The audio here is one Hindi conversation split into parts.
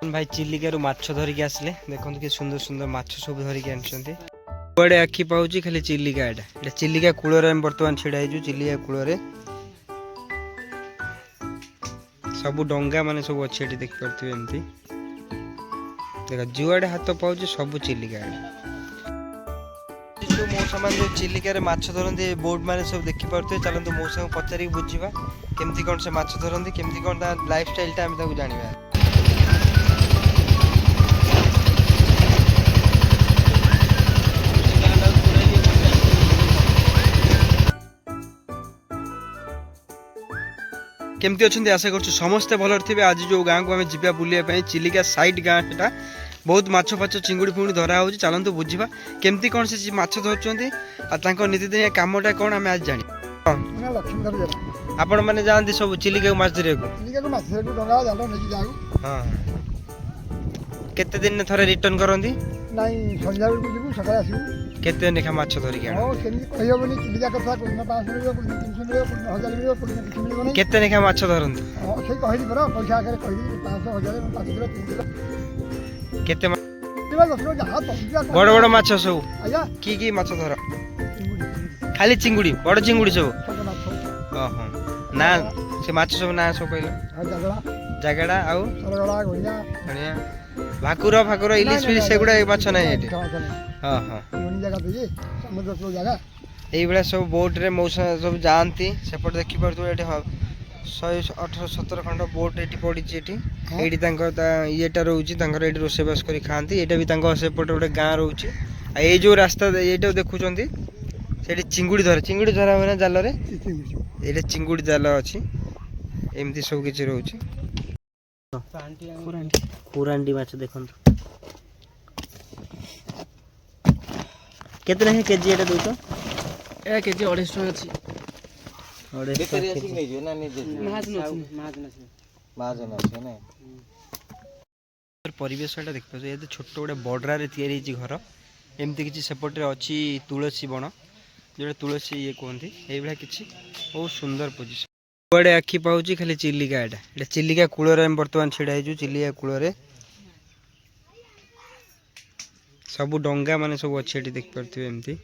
भाई चिलिका माछ धरिकी आसले देखो कि सुंदर सुंदर माछ सब धरिकी आनी कुआड़े आखि पाऊँ खाली चिलिका एटा चिलिका कूल बर्तमान छिड़ा चिलिका कूल सब डंगा मान सब अच्छे देखिपे एमती देख जुआड़े हाथ पाऊँ सब चिलिका जो मौसा मान जो चिलिका माछ धरती बोट मैंने सब देखिपे चलते मौसा को पचारिक बुझा केमती कौन से माछ धरती केमती कौन लाइफ स्टाइल आम जाना केमती अच्छा आशा कर समस्ते भल थे। आज जो गाँव को आम जा बुलाया चिलिका साइड गाँ से बहुत माछ फाछ चिंगुड़ी फुंगुड़ी धरा हो चलतु बुझा केमती कौन से माछ धरते नीतिदिनिया कमटा कौन आम आज जानी आपण मैंने जाती सब चिलिका माछ धरिया हाँ केते दिन थरे रिटर्न करती केते लेखा माछ धरिक केते लेखा माछ धरती केते बड़ बड़ माछ सब की माछ धर खाली चिंगुड़ी बड़ चिंगुड़ी सब ना से माछ सब ना सब कहल जागड़ा आउ भाकुर फाकुर इलिश फिलिश सेगुड़ा माछ ना हाँ हाँ ये सब बोट रे मौसा सब जाती सेपट देखिपे 100-18-17 खंड बोट ये पड़ी ये रोचे रोषेबास कर खाती ये सेपटे गोटे गाँ रोचे ये जो रास्ता ये देखुं से चिंगुड़ी धरा हुए ना जाल ये चिंगुड़ी जाल अच्छी एमती सब किसी रोचे खुरांडी माछ देखो केतना है केजी एटा दूतो ए केजी 250 टका अछि बेकरी आसी नै जो ना नि जे महाजन अछि ना परिवेशटा देख पाछो ये छोट गोटे बडरा रे तयारी छि घर एमती किछि सेपटे अछि तुलसी बण जोटा तुलसी ये कहती ये किछि बहुत सुंदर पोजिशन कुआड़े आखि पाऊँ खाली चिलिका एटा चिलिका कूल बर्तमान छिड़ा चिलिका कूल सब डंगा मान सब अच्छे देखिपे एमती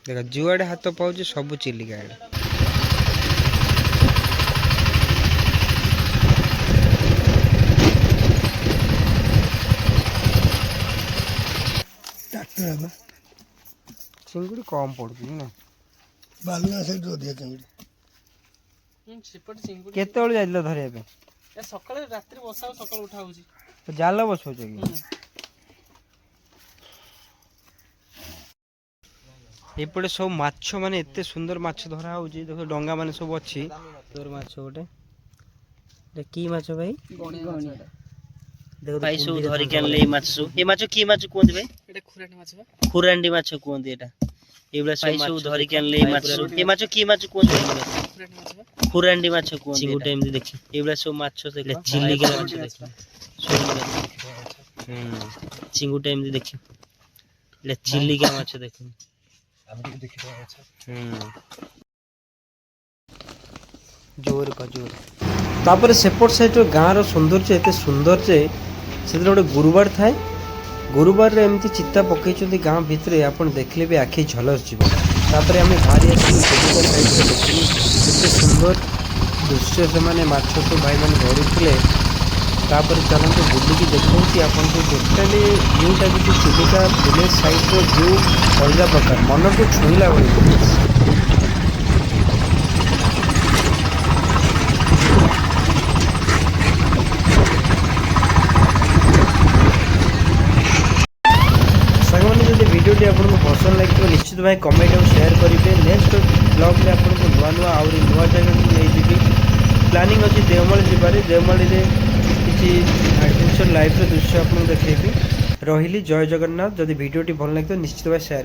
देख जुआड़े हाथ पाऊँ सब चिलिका चिंगुड़ी कम पड़ू ना बालुआ से दो दिया चिंगुड़ी केते बेले जाइलो धरिया पे ए सकाळे रात्री बसा सकाळ उठा होची तो जाल बसो कि एपटे सब माछ माने एते सुंदर माछ धरा हो देखो डंगा माने सब अच्छी तोर माछ गोटे की माछ भाई देखो भाई सब धरि के ले माछ सब ए माछ की माछ कोंदी भाई एटा खुरांडी माछ बा खुरांडी माछ कोंदी एटा एबला सब माछ धरि के ले माछ ए माछ की माछ कोंदी खुरांडी माछ बा खुरांडी माछ कोंदी चिंगुटा एमदी देखि एबला सब माछ देखले चिलिका माछ देखि चिंगुटा एमदी देखि ले चिलिका माछ देखि हम देखि रहा जोर का जोर तापर सेपट साइड गाँव सौंदर्य एत सुंदर जे से गोटे गुरुवार थाए गुरुवार रे एमती चित्ता पकई गाँव भितर आप देखले भी आखि झलस जीव तापर आम बाहरी देखिए सुंदर दृश्य से माने माछ सब भाई मैंने धरुले तापर चलते बुलिकी देखा आपको टोटाली व्यूटा भी चिलिका विलेज साइड व्यू अलग प्रकार मन को छुईला भाई भिडियोटी आपको पसंद लगे निश्चित भाई कमेंट और शेयर करेंगे नेक्स्ट ब्लॉग में आपको नुआ नुआ आउरी नुआ जगह को नहीं जीवी प्लानिंग अच्छी देवमाली जीवार देवमाली किसी एडवेंचर लाइफ दृश्य आपको देखेबी रही जय जगन्नाथ जदि भिडियोटी भल लगे निश्चित भाई शेयर